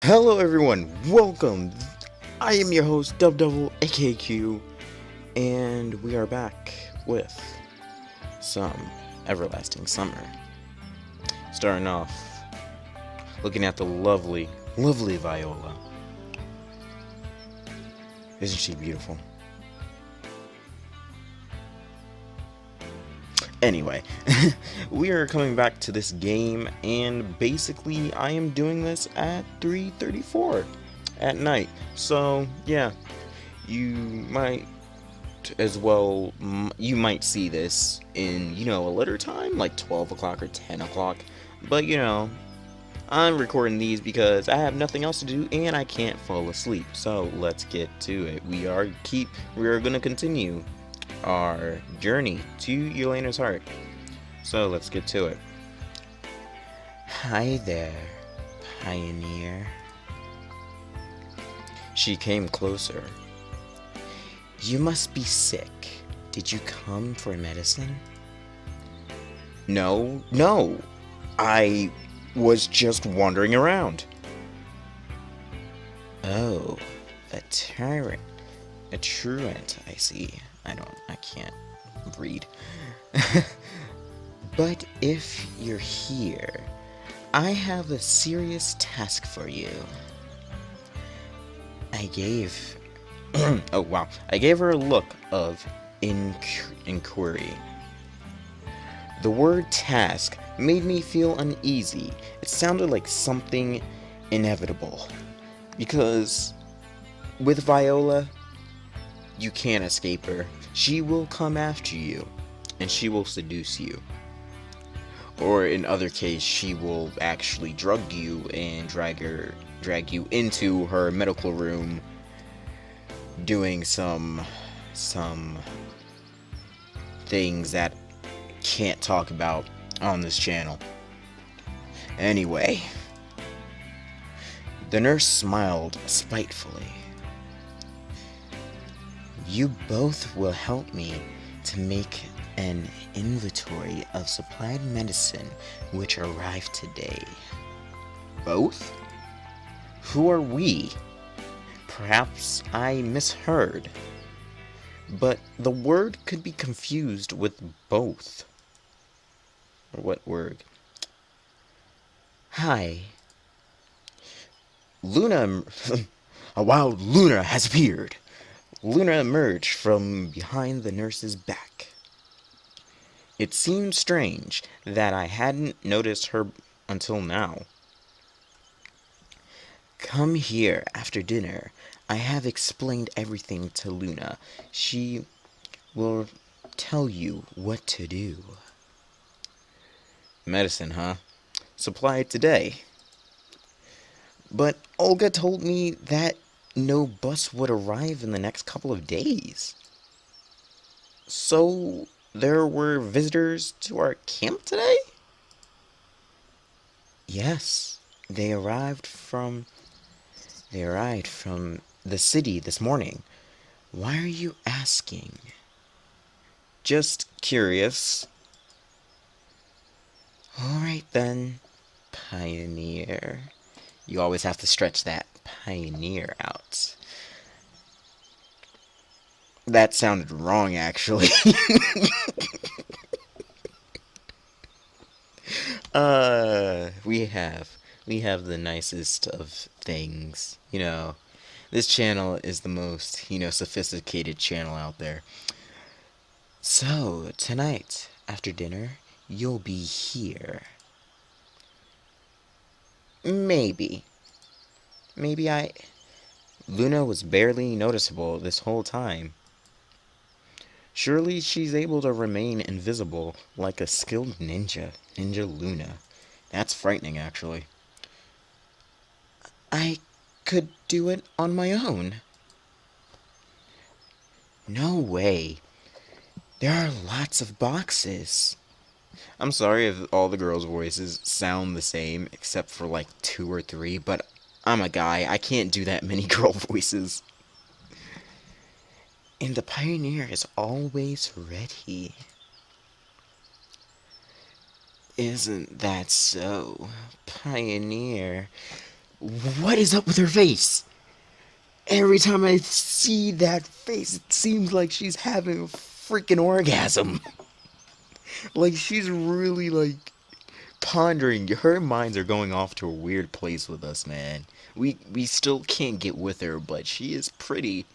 Hello everyone, welcome. I am your host Dub Double AKQ, and we are back with some Everlasting Summer. Starting off looking at the lovely, lovely Viola. Isn't she beautiful? Anyway, we are coming back to this game, and basically I am doing this at 3:34 at night. So yeah, you might as well, you might see this in, a later time, like 12 o'clock or 10 o'clock. But I'm recording these because I have nothing else to do and I can't fall asleep. So let's get to it. We are gonna continue our journey to Uylana's heart. So let's get to it. Hi there, pioneer. She came closer. You must be sick. Did you come for medicine? No. I was just wandering around. Oh, a tyrant. A truant, I see. I can't read. But if you're here, I have a serious task for you. I gave oh wow. I gave her a look of inquiry. The word task made me feel uneasy. It sounded like something inevitable. Because with Viola, you can't escape her. She will come after you, and she will seduce you. Or in other case, she will actually drug you and drag you into her medical room, doing some things that can't talk about on this channel. Anyway, the nurse smiled spitefully. You both will help me to make an inventory of supplied medicine which arrived today. Both? Who are we? Perhaps I misheard, but the word could be confused with both. Or what word? Hi. Luna. A wild Luna has appeared. Luna emerged from behind the nurse's back. It seemed strange that I hadn't noticed her until now. Come here after dinner. I have explained everything to Luna. She will tell you what to do. Medicine, huh? Supplied today. But Olga told me that no bus would arrive in the next couple of days. So there were visitors to our camp today? Yes, they arrived from the city this morning. Why are you asking? Just curious. Alright then, pioneer. You always have to stretch that pioneer out. That sounded wrong, actually. We have the nicest of things. This channel is the most, sophisticated channel out there. So, tonight, after dinner, you'll be here. Maybe. Luna was barely noticeable this whole time. Surely she's able to remain invisible like a skilled ninja. Ninja Luna. That's frightening, actually. I could do it on my own. No way. There are lots of boxes. I'm sorry if all the girls' voices sound the same, except for like 2 or 3, but I'm a guy. I can't do that many girl voices. And the pioneer is always ready. Isn't that so, pioneer? What is up with her face? Every time I see that face, it seems like she's having a freaking orgasm. Like she's really like pondering. Her minds are going off to a weird place with us, man. We still can't get with her, but she is pretty.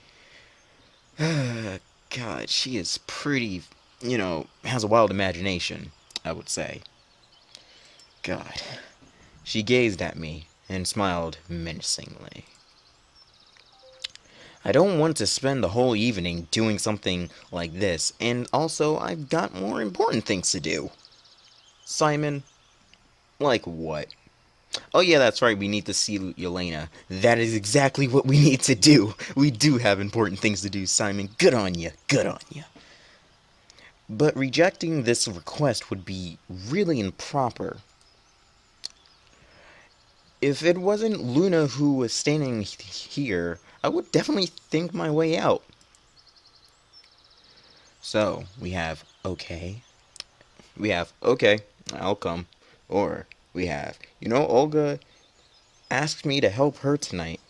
God, she is pretty. Has a wild imagination, I would say. God. She gazed at me and smiled menacingly. I don't want to spend the whole evening doing something like this, and also I've got more important things to do. Simon, like what? Oh yeah, that's right, we need to see Uylana. That is exactly what we need to do. We do have important things to do, Simon. Good on you, good on you. But rejecting this request would be really improper. If it wasn't Luna who was standing here, I would definitely think my way out. So, we have okay. We have okay, I'll come. Or we have, Olga asked me to help her tonight.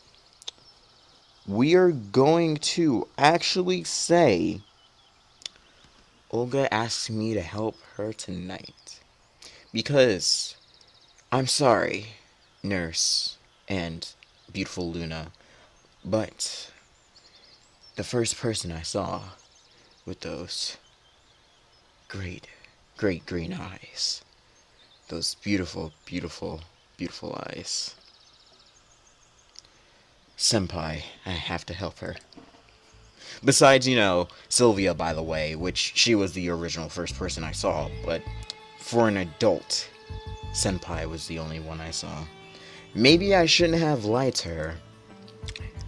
We are going to actually say Olga asked me to help her tonight. Because I'm sorry, Nurse and beautiful Luna, but the first person I saw with those great, great green eyes, those beautiful, beautiful, beautiful eyes. Senpai, I have to help her. Besides, Sylvia, by the way, which she was the original first person I saw, but for an adult, Senpai was the only one I saw. Maybe I shouldn't have lied to her.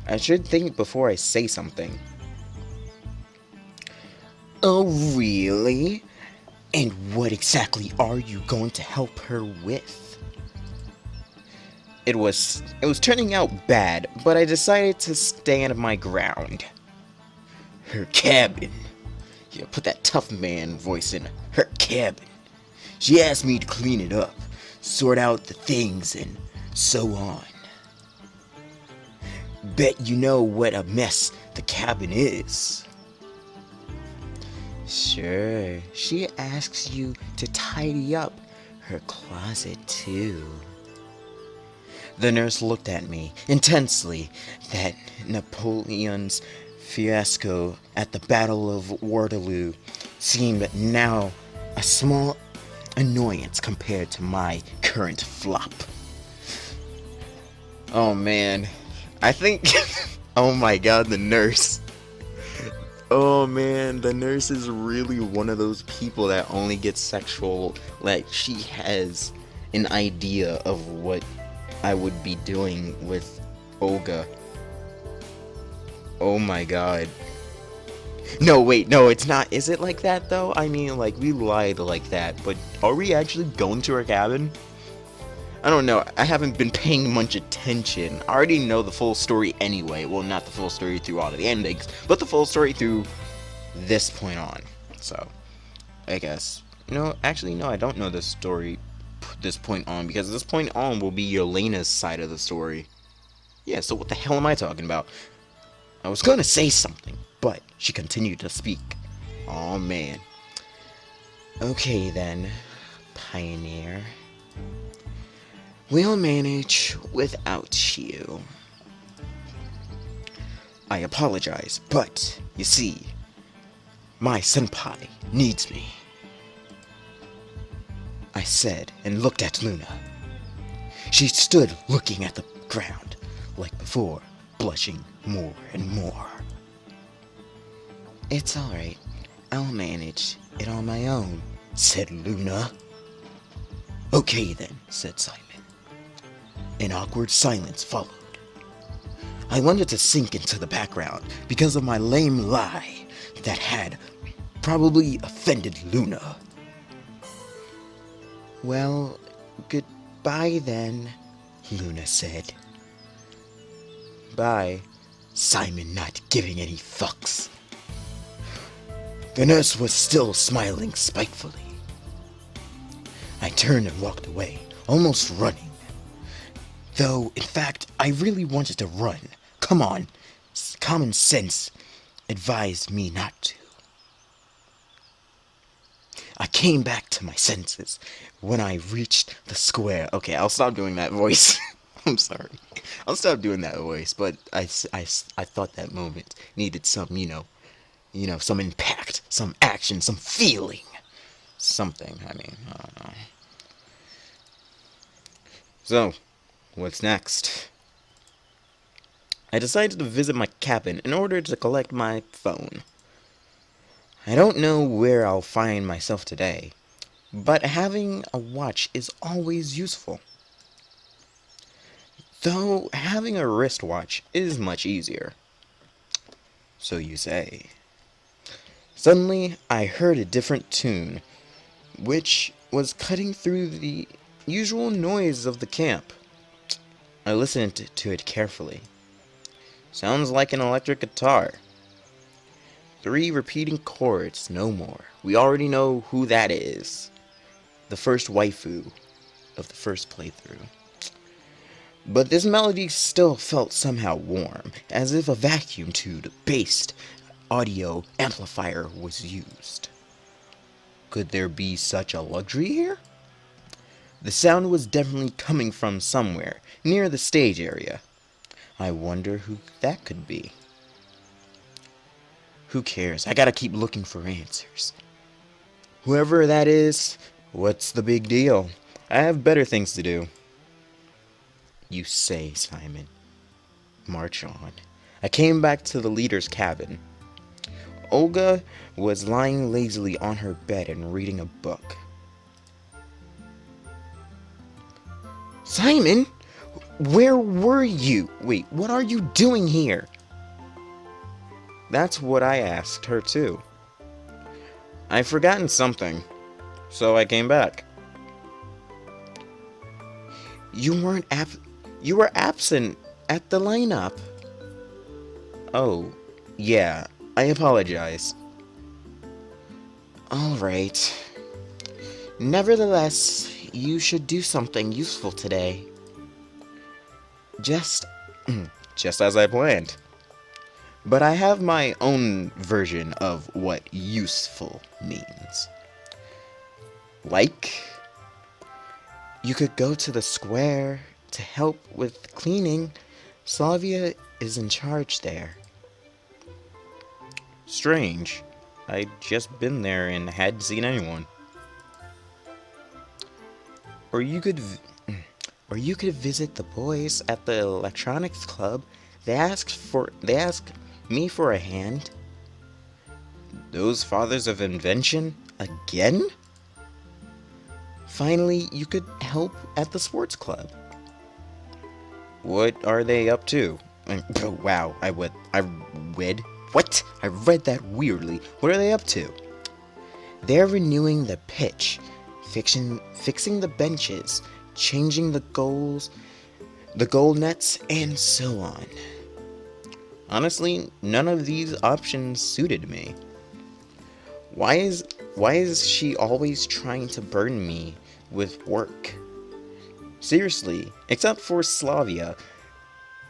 I should think before I say something. Oh, really? And what exactly are you going to help her with? It was turning out bad, but I decided to stand my ground. Her cabin. Yeah, put that tough man voice in. Her cabin. She asked me to clean it up, sort out the things, and so on. Bet you know what a mess the cabin is. Sure, she asks you to tidy up her closet too. The nurse looked at me intensely. That Napoleon's fiasco at the Battle of Waterloo seemed now a small annoyance compared to my current flop. Oh man, I think, oh my god, the nurse. Oh man, the nurse is really one of those people that only gets sexual, like she has an idea of what I would be doing with Olga. Oh my god. No, wait, no, it's not. Is it like that though? I mean, like, we lied like that, but are we actually going to her cabin? I don't know. I haven't been paying much attention. I already know the full story anyway. Well, not the full story through all of the endings, but the full story through this point on. So, I guess. Actually, no, I don't know this story this point on, because this point on will be Uylana's side of the story. Yeah, so what the hell am I talking about? I was gonna say something, but she continued to speak. Aw, man. Okay then, Pioneer. We'll manage without you. I apologize, but, you see, my senpai needs me. I said and looked at Luna. She stood looking at the ground, like before, blushing more and more. It's alright. I'll manage it on my own, said Luna. Okay then, said Simon. An awkward silence followed. I wanted to sink into the background because of my lame lie that had probably offended Luna. Well, goodbye then, Luna said. Bye, Simon not giving any fucks. The nurse was still smiling spitefully. I turned and walked away, almost running. Though, in fact, I really wanted to run. Come on, common sense advised me not to. I came back to my senses when I reached the square. Okay, I'll stop doing that voice. I'm sorry. I'll stop doing that voice, but I thought that moment needed some, some impact, some action, some feeling. Something, I don't know. So, what's next? I decided to visit my cabin in order to collect my phone. I don't know where I'll find myself today, but having a watch is always useful. Though having a wristwatch is much easier. So you say. Suddenly, I heard a different tune, which was cutting through the usual noise of the camp. I listened to it carefully. Sounds like an electric guitar. 3 repeating chords, no more. We already know who that is. The first waifu of the first playthrough. But this melody still felt somehow warm, as if a vacuum tube-based audio amplifier was used. Could there be such a luxury here? The sound was definitely coming from somewhere, near the stage area. I wonder who that could be. Who cares? I gotta keep looking for answers. Whoever that is, what's the big deal? I have better things to do. You say, Simon. March on. I came back to the leader's cabin. Olga was lying lazily on her bed and reading a book. Simon? Where were you? Wait, what are you doing here? That's what I asked her too. I've forgotten something, so I came back. You were absent at the lineup. Oh, yeah, I apologize. Alright. Nevertheless, you should do something useful today. Just as I planned. But I have my own version of what useful means. Like, you could go to the square to help with cleaning. Slavia is in charge there. Strange. I'd just been there and hadn't seen anyone. Or you could visit the boys at the electronics club. They asked me for a hand. Those fathers of invention again? Finally, you could help at the sports club. What are they up to? Oh, wow, I read that weirdly. What are they up to? They're renewing the pitch, fixing the benches, changing the goal nets, and so on. Honestly, none of these options suited me. Why is she always trying to burden me with work? Seriously, except for Slavia,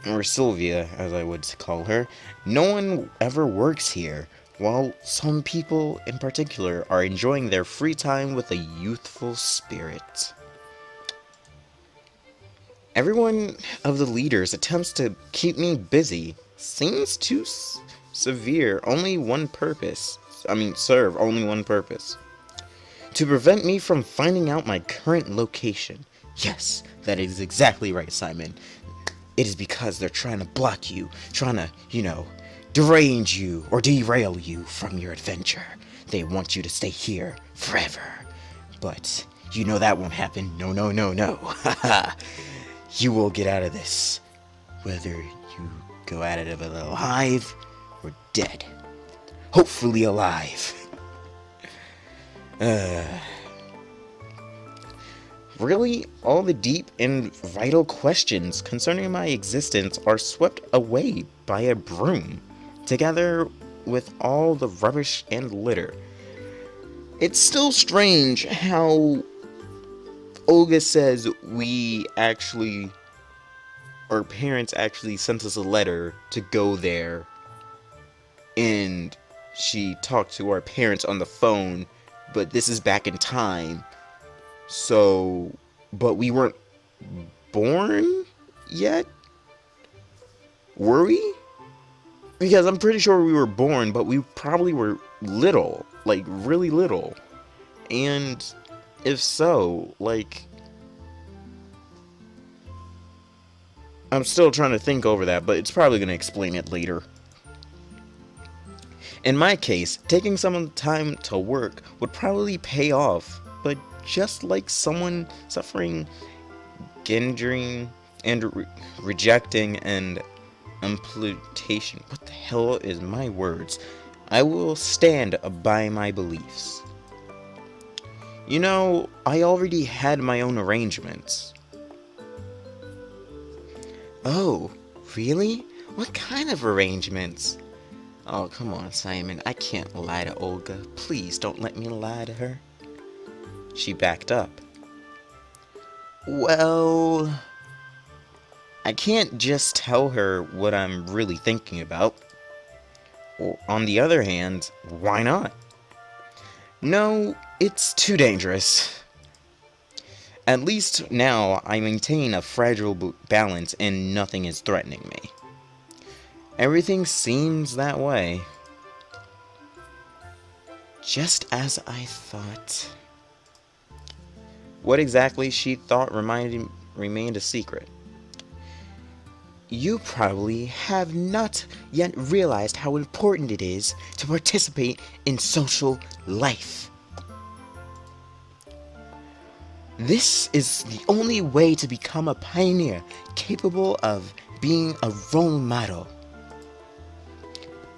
or Sylvia, as I would call her, no one ever works here, while some people in particular are enjoying their free time with a youthful spirit. Everyone of the leaders attempts to keep me busy. Seems too severe. Serve only one purpose. To prevent me from finding out my current location. Yes, that is exactly right, Simon. It is because they're trying to block you, trying to, derange you or derail you from your adventure. They want you to stay here forever. But, that won't happen. No. Haha. You will get out of this, whether you go out of it alive or dead. Hopefully alive. Really, all the deep and vital questions concerning my existence are swept away by a broom, together with all the rubbish and litter. It's still strange how Olga says we actually our parents actually sent us a letter to go there, and she talked to our parents on the phone, but this is back in time. So, but we weren't born yet? Were we? Because I'm pretty sure we were born, but we probably were little, like really little. And if so, like, I'm still trying to think over that, but it's probably going to explain it later. In my case, taking some time to work would probably pay off, but just like someone suffering gangrene and rejecting and amputation. What the hell is my words? I will stand by my beliefs. You know, I already had my own arrangements. Oh, really? What kind of arrangements? Oh, come on, Simon. I can't lie to Olga. Please don't let me lie to her. She backed up. Well, I can't just tell her what I'm really thinking about. On the other hand, why not? No, it's too dangerous. At least now I maintain a fragile balance and nothing is threatening me. Everything seems that way. Just as I thought. What exactly she thought remained a secret. You probably have not yet realized how important it is to participate in social life. This is the only way to become a pioneer capable of being a role model.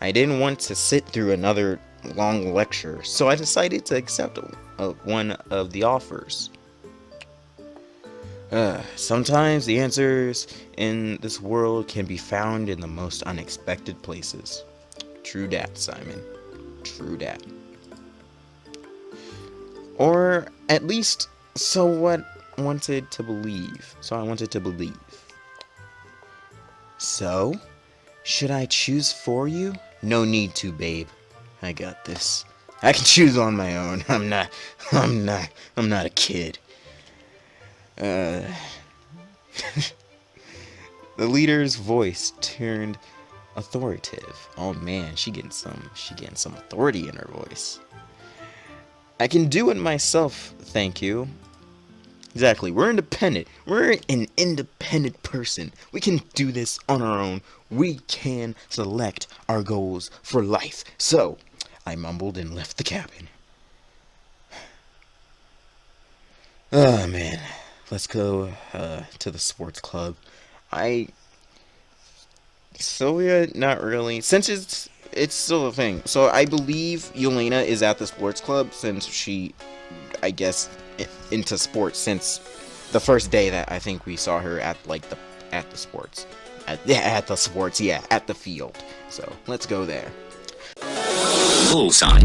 I didn't want to sit through another long lecture, so I decided to accept one of the offers. Sometimes the answers in this world can be found in the most unexpected places. True dat, Simon. True dat. Or at least I wanted to believe. So, should I choose for you? No need to, babe. I got this. I can choose on my own. I'm not a kid. The leader's voice turned authoritative. Oh man, she getting some authority in her voice. I can do it myself, thank you. Exactly, we're independent. We're an independent person. We can do this on our own. We can select our goals for life. So, I mumbled and left the cabin. Oh man. Let's go to the sports club. Sylvia, not really. Since it's still a thing. So I believe Uylana is at the sports club since she, I guess, into sports since the first day that I think we saw her at the sports. At the field. So let's go there. Bullseye.